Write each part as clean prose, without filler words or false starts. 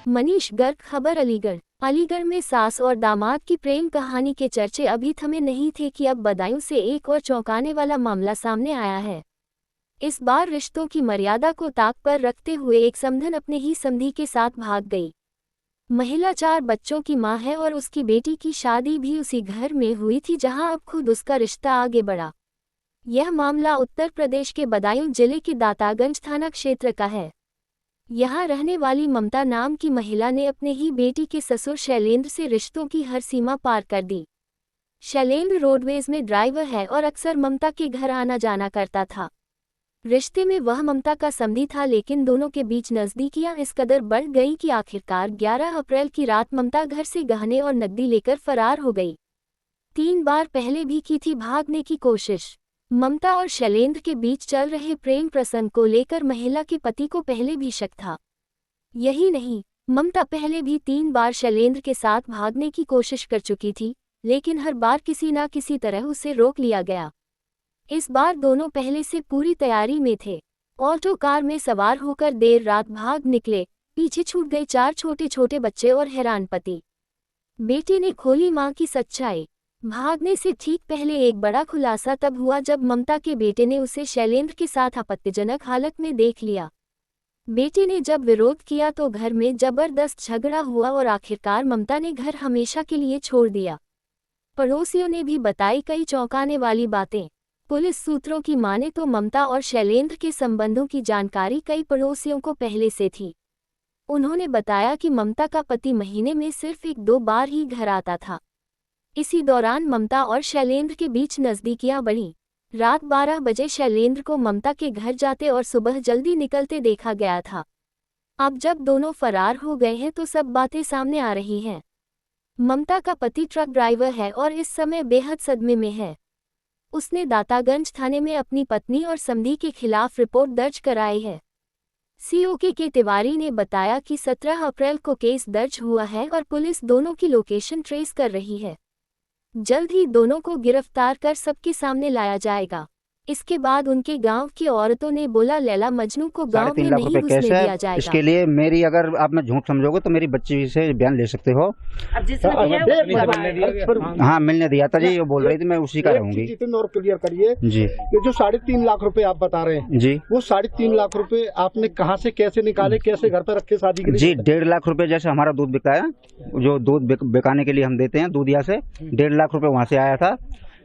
मनीष गर्ग, खबर अलीगढ़। अलीगढ़ में सास और दामाद की प्रेम कहानी के चर्चे अभी थमे नहीं थे कि अब बदायूं से एक और चौंकाने वाला मामला सामने आया है। इस बार रिश्तों की मर्यादा को ताक पर रखते हुए एक समधन अपने ही समधी के साथ भाग गई। महिला 4 बच्चों की मां है और उसकी बेटी की शादी भी उसी घर में हुई थी जहां अब खुद उसका रिश्ता आगे बढ़ा। यह मामला उत्तर प्रदेश के बदायूं जिले के दातागंज थाना क्षेत्र का है। यहाँ रहने वाली ममता नाम की महिला ने अपने ही बेटी के ससुर शैलेंद्र से रिश्तों की हर सीमा पार कर दी। शैलेंद्र रोडवेज में ड्राइवर है और अक्सर ममता के घर आना जाना करता था। रिश्ते में वह ममता का समधी था, लेकिन दोनों के बीच नज़दीकियां इस कदर बढ़ गईं कि आखिरकार 11 अप्रैल की रात ममता घर से गहने और नकदी लेकर फरार हो गई। 3 बार पहले भी की थी भागने की कोशिश। ममता और शैलेंद्र के बीच चल रहे प्रेम प्रसंग को लेकर महिला के पति को पहले भी शक था। यही नहीं, ममता पहले भी 3 बार शैलेंद्र के साथ भागने की कोशिश कर चुकी थी, लेकिन हर बार किसी न किसी तरह उसे रोक लिया गया। इस बार दोनों पहले से पूरी तैयारी में थे। ऑटो कार में सवार होकर देर रात भाग निकले। पीछे छूट गए 4 छोटे छोटे बच्चे और हैरान पति। बेटी ने खोली मां की सच्चाई। भागने से ठीक पहले एक बड़ा खुलासा तब हुआ जब ममता के बेटे ने उसे शैलेंद्र के साथ आपत्तिजनक हालत में देख लिया। बेटे ने जब विरोध किया तो घर में जबरदस्त झगड़ा हुआ और आखिरकार ममता ने घर हमेशा के लिए छोड़ दिया। पड़ोसियों ने भी बताई कई चौंकाने वाली बातें। पुलिस सूत्रों की माने तो ममता और शैलेंद्र के संबंधों की जानकारी कई पड़ोसियों को पहले से थी। उन्होंने बताया कि ममता का पति महीने में सिर्फ 1-2 बार ही घर आता था। इसी दौरान ममता और शैलेंद्र के बीच नज़दीकियां बढ़ीं। रात 12 बजे शैलेंद्र को ममता के घर जाते और सुबह जल्दी निकलते देखा गया था। अब जब दोनों फरार हो गए हैं तो सब बातें सामने आ रही हैं। ममता का पति ट्रक ड्राइवर है और इस समय बेहद सदमे में है। उसने दातागंज थाने में अपनी पत्नी और समधी के खिलाफ रिपोर्ट दर्ज कराई है। सीओके के तिवारी ने बताया कि 17 अप्रैल को केस दर्ज हुआ है और पुलिस दोनों की लोकेशन ट्रेस कर रही है। जल्द ही दोनों को गिरफ्तार कर सबके सामने लाया जाएगा। इसके बाद उनके गांव की औरतों ने बोला लैला मजनू को गांव में नहीं घुसने दिया जाएगा। इसके लिए मेरी, अगर आप मैं झूठ समझोगे तो मेरी बच्ची से बयान ले सकते हो। अब जिसने हाँ, मिलने दिया था जी, वो बोल रही थी, मैं उसी का रहूंगी। और क्लियर करिए जी, ये जो 3.5 लाख रुपए आप बता रहे हैं जी, वो 3.5 लाख रुपए आपने कहाँ से कैसे निकाले, कैसे घर पर रखे शादी के लिए? जी, 1.5 लाख रुपए जैसे हमारा दूध बिकता है, जो दूध बिकाने के लिए हम देते हैं दूधिया से, 1.5 लाख रुपए वहाँ से आया था।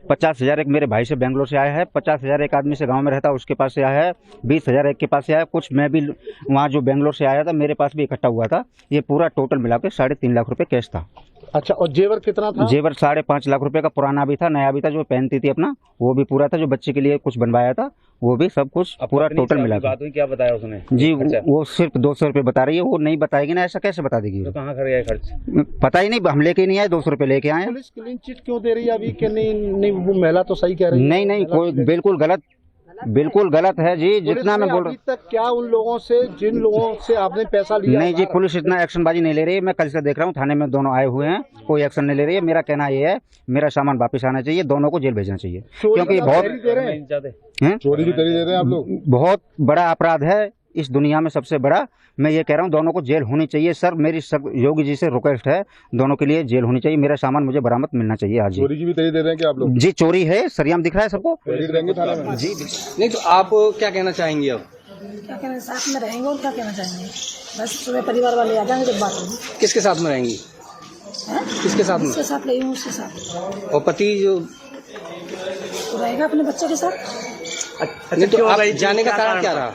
50,000 एक मेरे भाई से बेंगलोर से आया है। 50,000 एक आदमी से गांव में रहता उसके पास से आया है। 20,000 एक के पास से आया। कुछ मैं भी वहाँ जो बेंगलोर से आया था मेरे पास भी इकट्ठा हुआ था। ये पूरा टोटल मिला के 3.5 लाख रुपए कैश था। अच्छा, और जेवर कितना था? जेवर 5.5 लाख रुपए का पुराना भी था, नया भी था, जो पहनती थी अपना वो भी पूरा था, जो बच्चे के लिए कुछ बनवाया था वो भी, सब कुछ पूरा टोटल मिला के। क्या बताया उसने जी, वो सिर्फ 200 रुपए बता रही है। वो नहीं बताएगी ना, ऐसा कैसे बता देगी? तो कहाँ कर गया खर्च? पता ही नहीं, हम लेके नहीं आए, 200 रुपए लेके आए। पुलिस क्लीन चिट क्यों दे रही है अभी कि नहीं वो महिला तो सही कह रही है? नहीं, कोई बिल्कुल गलत है जी। जितना मैं बोल रहा हूँ, तक क्या उन लोगों से, जिन लोगों से आपने पैसा लिया? नहीं जी, पुलिस इतना एक्शनबाजी नहीं ले रही है। मैं कल से देख रहा हूँ, थाने में दोनों आए हुए हैं, कोई एक्शन नहीं ले रही है। मेरा कहना ये है, मेरा सामान वापस आना चाहिए, दोनों को जेल भेजना चाहिए, क्योंकि बहुत चोरी की तरी दे रहे हैं आप लोग। बहुत बड़ा अपराध है इस दुनिया में, सबसे बड़ा। मैं ये कह रहा हूँ, दोनों को जेल होनी चाहिए। सर, मेरी योगी जी से रिक्वेस्ट है, दोनों के लिए जेल होनी चाहिए। मेरा सामान मुझे बरामद मिलना चाहिए आज। चोरी की भी तरी दे रहे हैं क्या आप लोग? जी, चोरी है, सरियाम दिख रहा है सबको जी। नहीं तो आप क्या कहना चाहेंगे? अब क्या कहना, साथ में रहेंगे और क्या कहना चाहेंगे? बस सुबह परिवार वाले आ जाएंगे जब बात होगी। किसके साथ में रहेंगी? किसके साथ में? उसके साथ रही हूँ, उसके साथ। और पति जो तो रहेगा अपने बच्चे के साथ। अच्छा, तो आप जाने का कारण क्या रहा?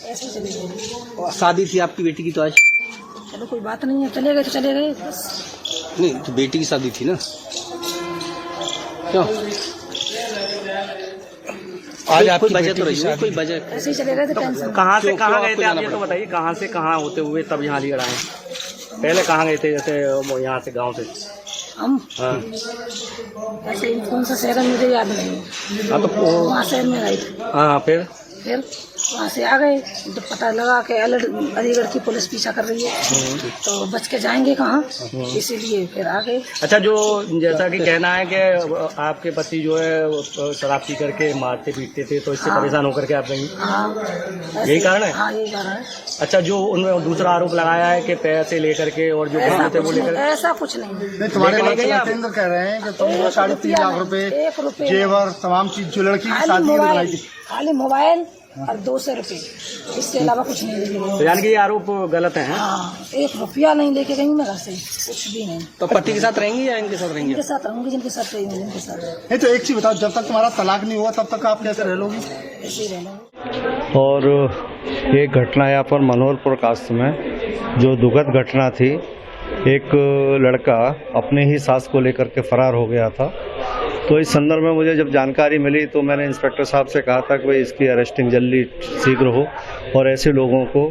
ऐसे चले गए। शादी थी आपकी बेटी की तो आज? चलो कोई बात नहीं है, चले गए तो चले गए बस। नहीं तो बेटी की शादी थी ना, क्यों? आज आपकी वजह तो रही है, कोई वजह? ऐसे ही चले गए थे, टेंशन। कहाँ से कहाँ गए थे आप ये तो बताइए, कहाँ से कहाँ होते हुए तब यहाँ अलीगढ़ आए? पहले कहाँ गए थे, जैसे यहाँ से गाँव से? हम हाँ, ऐसे कौन सा शहर है मुझे याद नहीं है। हाँ, तो वहाँ शहर में गए थे। हाँ, फिर फिर वहाँ से आ गए, जब पता लगा कि अलीगढ़ की पुलिस पीछा कर रही है तो बच के जाएंगे कहाँ, इसीलिए फिर आ गए। अच्छा, जो जैसा कि कहना है कि आपके पति जो है वो शराब पी करके मारते पीटते थे, तो इससे परेशान होकर के आप गई? हाँ, यही कारण है? हाँ, यही कारण है। अच्छा, जो उन्होंने दूसरा आरोप लगाया है कि पैसे लेकर के और जो थे वो लेकर, ऐसा कुछ नहीं। तुम्हारे केंद्र कह रहे हैं कि तुम 3.5 लाख रुपए जेवर तमाम चीज जो लड़की की शादी में बनाई थी, खाली मोबाइल और 200 रुपए, इसके अलावा कुछ नहीं लेके गई। तो यानी कि ये आरोप गलत है? हाँ, 1 रुपया नहीं लेके गई मैं घर से, कुछ भी नहीं। तो पति के साथ रहेंगी या इनके साथ रहेंगी? इनके साथ रहूंगी, जिनके साथ रही हूँ, जिनके साथ। नहीं तो एक चीज बताओ, जब तक तुम्हारा तलाक नहीं हुआ तब तक आप कैसे रह लोगी? ऐसे ही रहना। और ये घटना यहाँ पर मनोहरपुर कास्ट में जो दुखद घटना थी, एक लड़का अपने ही सास को लेकर के फरार हो गया था। तो इस संदर्भ में मुझे जब जानकारी मिली तो मैंने इंस्पेक्टर साहब से कहा था कि भाई इसकी अरेस्टिंग जल्दी शीघ्र हो और ऐसे लोगों को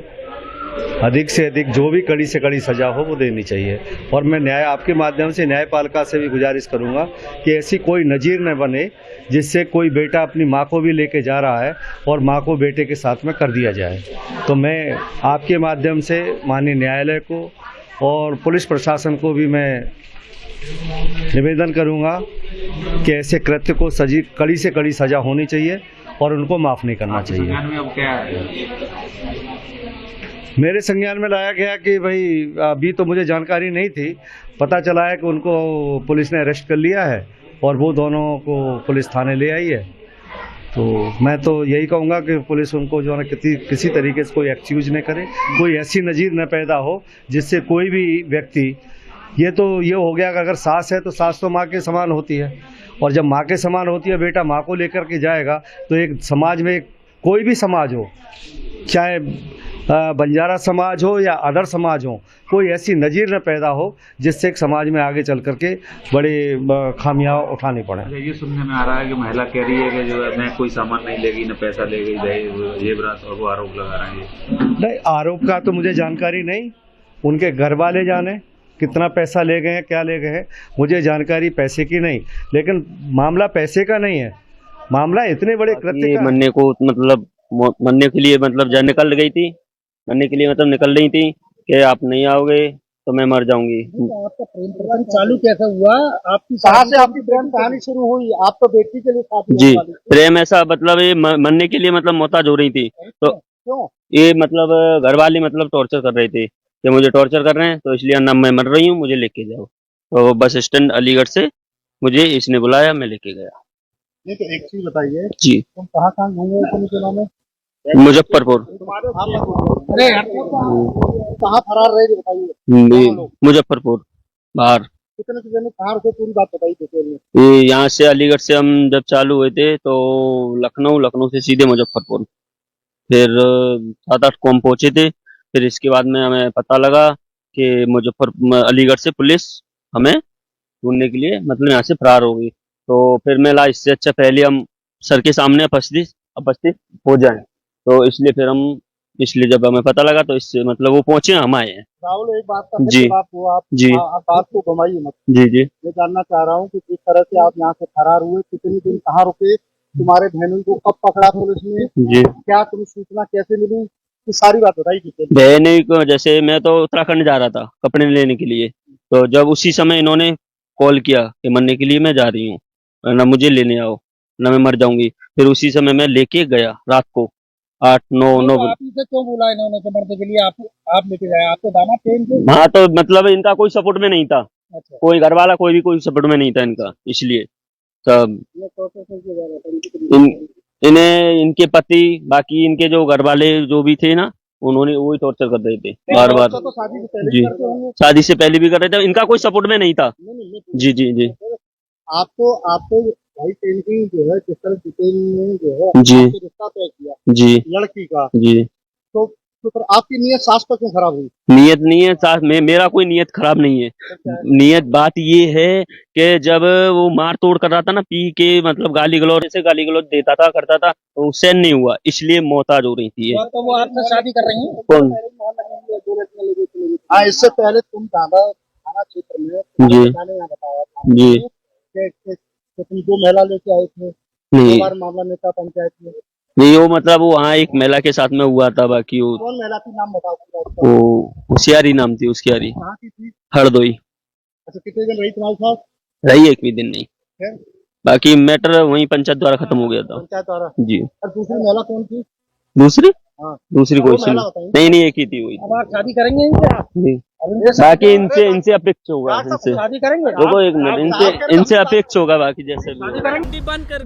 अधिक से अधिक जो भी कड़ी से कड़ी सजा हो वो देनी चाहिए। और मैं आपके माध्यम से न्यायपालिका से भी गुजारिश करूंगा कि ऐसी कोई नज़ीर न बने जिससे कोई बेटा अपनी माँ को भी लेके जा रहा है और माँ को बेटे के साथ में कर दिया जाए। तो मैं आपके माध्यम से माननीय न्यायालय को और पुलिस प्रशासन को भी मैं निवेदन करूंगा कि ऐसे कृत्य को कड़ी से कड़ी सजा होनी चाहिए और उनको माफ़ नहीं करना चाहिए। अब क्या है? मेरे संज्ञान में लाया गया कि भाई अभी तो मुझे जानकारी नहीं थी, पता चला है कि उनको पुलिस ने अरेस्ट कर लिया है और वो दोनों को पुलिस थाने ले आई है। तो मैं तो यही कहूँगा कि पुलिस उनको जो है किसी तरीके से कोई एक्सक्यूज न करे, कोई ऐसी नज़ीर न पैदा हो जिससे कोई भी व्यक्ति, ये हो गया कि अगर सास है तो सास तो माँ के समान होती है, और जब माँ के समान होती है बेटा माँ को लेकर के जाएगा तो एक समाज में, कोई भी समाज हो, चाहे बंजारा समाज हो या अदर समाज हो, कोई ऐसी नज़ीर न पैदा हो जिससे एक समाज में आगे चल करके बड़े खामियां उठानी पड़े। ये सुनने में आ रहा है कि महिला कह रही है कि जो है मैं कोई सामान नहीं लेगी, न पैसा ले गई, जेवरात, और वो आरोप लगा रहे हैं। नहीं, आरोप का तो मुझे जानकारी नहीं, उनके घर वाले जाने कितना पैसा ले गए हैं, क्या ले गए हैं, मुझे जानकारी पैसे की नहीं। लेकिन मामला पैसे का नहीं है, मामला इतने बड़े कृत्य का। मरने को मतलब मरने के लिए मतलब जब निकल गई थी, मरने के लिए मतलब निकल रही थी कि आप नहीं आओगे तो मैं मर जाऊंगी। आपका प्रेम प्रकरण चालू कैसे हुआ? आपकी कहाँ से आपकी प्रेम कहानी शुरू हुई? आप तो बेटी के लिए शादी जी, प्रेम ऐसा मतलब ये मरने के लिए मतलब मोहताज हो रही थी, तो क्यों? ये मतलब घर वाले मतलब टॉर्चर कर रहे थे कि मुझे टॉर्चर कर रहे हैं, तो इसलिए ना मैं मर रही हूँ, मुझे लेके जाओ। तो बस स्टैंड अलीगढ़ से मुझे इसने बुलाया, मैं लेके गया। नहीं तो एक चीज बताइए जी, तुम कहाँ घूमे पुलिस में? मुजफ्फरपुर। अरे कहाँ फरार रहे थे बताइए? मुजफ्फरपुर बाहर। कितने दिन कहाँ रुके, पूरी बात बताइए डिटेल में। ये यहाँ से अलीगढ़ से हम जब चालू हुए थे तो लखनऊ से सीधे मुजफ्फरपुर, फिर 7-8 को हम पहुंचे थे। फिर इसके बाद में हमें पता लगा कि अलीगढ़ से पुलिस हमें ढूंढने के लिए मतलब यहाँ से फरार हो गई। तो फिर मैं ला इससे अच्छा पहले हम सर के सामने उपस्थित हो जाएं, तो इसलिए जब हमें पता लगा तो इससे मतलब वो पहुंचे, हम आए हैं। राहुल, एक बात का जी बात हुआ, आप जी बात को घुमाइए मत। जी जी मैं जानना चाह रहा हूँ कि किस तरह से आप यहाँ से फरार हुए, कितने दिन कहाँ रुके, तुम्हारे बहनों को कब पकड़ा पुलिस ने, जी, क्या तुम्हें सूचना कैसे मिली, ये सारी बात बताइए। बहने को जैसे मैं तो उत्तराखंड जा रहा था कपड़े लेने के लिए, तो जब उसी समय इन्होंने कॉल किया कि मरने के लिए मैं जा रही हूँ, ना मुझे लेने आओ, ना मैं मर जाऊंगी। फिर उसी समय मैं लेके गया रात को 8-9 बजे। क्यों बोला इन्होंने कि मरने के लिए आप लेके जाए? आपको दाना ट्रेन पे? हाँ, तो मतलब इनका कोई सपोर्ट में नहीं था। अच्छा। कोई घर वाला कोई सपोर्ट में नहीं था इनका, इसलिए सब इनके पति, बाकी इनके जो घर वाले जो भी थे ना, उन्होंने वही टॉर्चर कर रहे थे बार बार। तो शादी से पहले जी, शादी से पहले भी कर रहे थे, इनका कोई सपोर्ट में नहीं था। जी जी जी, आपको भाई पेंटिंग जो है जिस तरह डिटेल में जो है जी रिश्ता तय किया जी लड़की का, जी, तो फिर आपकी नीयत सास पर क्यों खराब हुई? नियत नहीं है साथ में, मेरा कोई नियत खराब नहीं है। नियत बात ये है कि जब वो मार तोड़ कर रहा था ना, पी के मतलब गाली गलौज देता था, करता था, तो सहन नहीं हुआ, इसलिए मोहताज हो रही थी। तो वो आपसे शादी कर रही है? कौन? हाँ, इससे पहले तुम थाना क्षेत्र में जी बताया था जी, कि तुम 2 महिला लेके आए थे, नहीं बार मामला नेता पंचायत में। नहीं वो मतलब वो वहाँ एक महिला के साथ में हुआ था, बाकी वो कौन महिला थी, नाम बताओ उसका। वो होशियारी नाम थी उसकी, यारी कहाँ की थी? हरदोई अच्छा, कितने दिन रही तुम्हारे साथ? रही, एक भी दिन नहीं। फिर? बाकी मैटर वहीं पंचायत द्वारा खत्म हो गया था पंचायत द्वारा। जी। और दूसरी महिला कौन थी? दूसरी हाँ। दूसरी वो कोई महिला सुन बताइए। नहीं, एक ही थी वही। अब आप शादी करेंगे इनसे? जी। अब बाकी इनसे अपेक्ष होगा, इनसे शादी करेंगे? देखो एक मिनट, इनसे अपेक्ष होगा, बाकी जैसे भी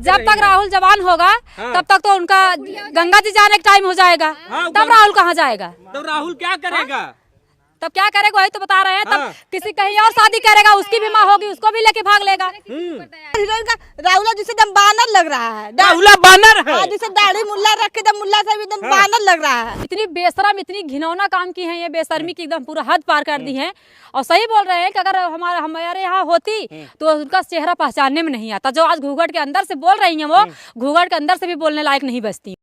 जब तक राहुल जवान होगा तब तक तो उनका गंगा जी जाने का टाइम हो जाएगा, तब राहुल कहाँ जाएगा? तो राहुल क्या करेगा? तब क्या करेगा वही तो बता रहे हैं। तब किसी कहीं और शादी करेगा, उसकी भी माँ होगी, उसको भी लेके भाग लेगा। राहुल जिसे दम बानर लग रहा है, राहुल बानर है, जिसे दाढ़ी मुल्ला रख के दम मुल्ला से भी दम बानर लग रहा है। इतनी बेशरम, इतनी घिनौना काम की है ये, बेशर्मी की एकदम पूरा हद पार कर दी है। और सही बोल रहे हैं कि अगर हमारे यहाँ होती तो उनका चेहरा पहचानने में नहीं आता। जो आज घूंघट के अंदर से बोल रही है, वो घूंघट के अंदर से भी बोलने लायक नहीं बचती।